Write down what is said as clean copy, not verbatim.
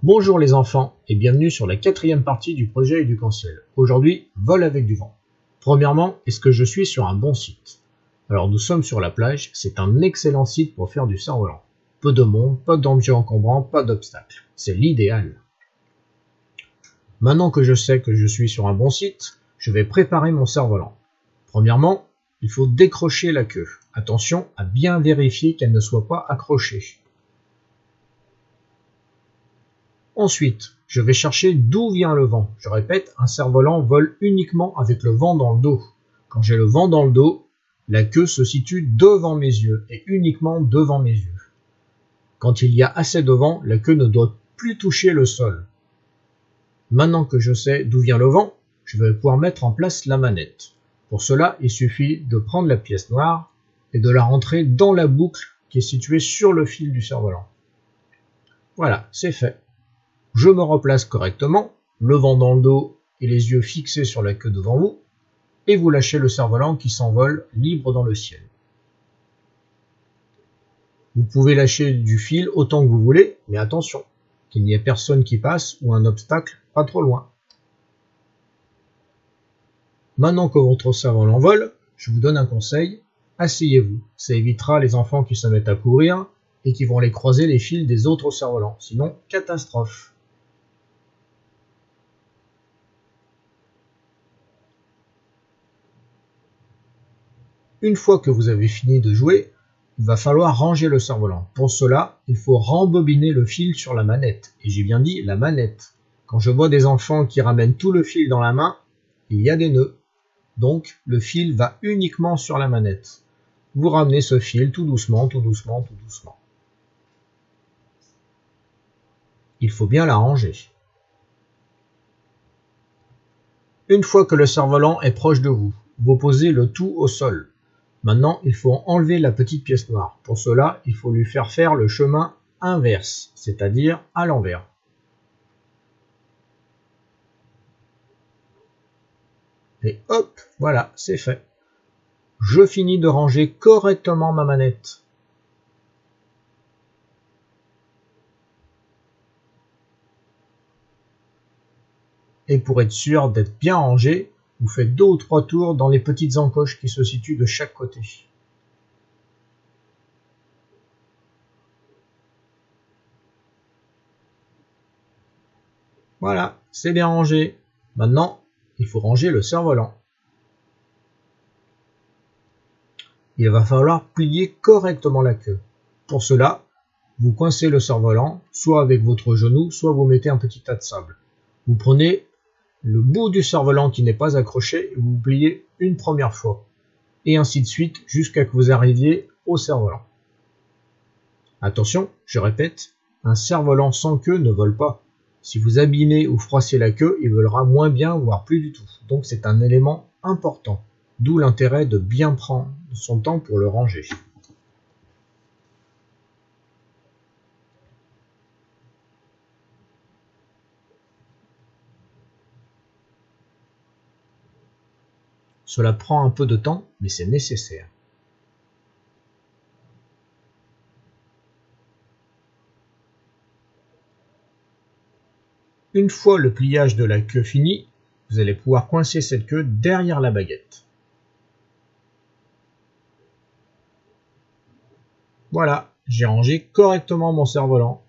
Bonjour les enfants et bienvenue sur la 4e partie du projet Éducanciel. Aujourd'hui, vol avec du vent. Premièrement, est-ce que je suis sur un bon site? Alors nous sommes sur la plage, c'est un excellent site pour faire du cerf-volant. Peu de monde, pas d'objets encombrants, pas d'obstacles. C'est l'idéal. Maintenant que je sais que je suis sur un bon site, je vais préparer mon cerf-volant. Premièrement, il faut décrocher la queue. Attention à bien vérifier qu'elle ne soit pas accrochée. Ensuite, je vais chercher d'où vient le vent. Je répète, un cerf-volant vole uniquement avec le vent dans le dos. Quand j'ai le vent dans le dos, la queue se situe devant mes yeux et uniquement devant mes yeux. Quand il y a assez de vent, la queue ne doit plus toucher le sol. Maintenant que je sais d'où vient le vent, je vais pouvoir mettre en place la manette. Pour cela, il suffit de prendre la pièce noire et de la rentrer dans la boucle qui est située sur le fil du cerf-volant. Voilà, c'est fait. Je me replace correctement, le vent dans le dos et les yeux fixés sur la queue devant vous, et vous lâchez le cerf-volant qui s'envole libre dans le ciel. Vous pouvez lâcher du fil autant que vous voulez, mais attention, qu'il n'y ait personne qui passe ou un obstacle pas trop loin. Maintenant que votre cerf-volant vole, je vous donne un conseil, asseyez-vous. Ça évitera les enfants qui se mettent à courir et qui vont aller croiser les fils des autres cerfs-volants, sinon catastrophe. Une fois que vous avez fini de jouer, il va falloir ranger le cerf-volant. Pour cela, il faut rembobiner le fil sur la manette. Et j'ai bien dit la manette. Quand je vois des enfants qui ramènent tout le fil dans la main, il y a des nœuds. Donc, le fil va uniquement sur la manette. Vous ramenez ce fil tout doucement, tout doucement, tout doucement. Il faut bien la ranger. Une fois que le cerf-volant est proche de vous, vous posez le tout au sol. Maintenant, il faut enlever la petite pièce noire. Pour cela, il faut lui faire le chemin inverse, c'est-à-dire à l'envers. Et hop, voilà, c'est fait. Je finis de ranger correctement ma manette. Et pour être sûr d'être bien rangé, vous faites 2 ou 3 tours dans les petites encoches qui se situent de chaque côté. Voilà, c'est bien rangé. Maintenant, il faut ranger le cerf-volant. Il va falloir plier correctement la queue. Pour cela, vous coincez le cerf-volant, soit avec votre genou, soit vous mettez un petit tas de sable. Vous prenez le bout du cerf-volant qui n'est pas accroché et vous pliez une première fois. Et ainsi de suite jusqu'à ce que vous arriviez au cerf-volant. Attention, je répète, un cerf-volant sans queue ne vole pas. Si vous abîmez ou froissez la queue, il volera moins bien, voire plus du tout. Donc c'est un élément important. D'où l'intérêt de bien prendre son temps pour le ranger. Cela prend un peu de temps, mais c'est nécessaire. Une fois le pliage de la queue fini, vous allez pouvoir coincer cette queue derrière la baguette. Voilà, j'ai rangé correctement mon cerf-volant.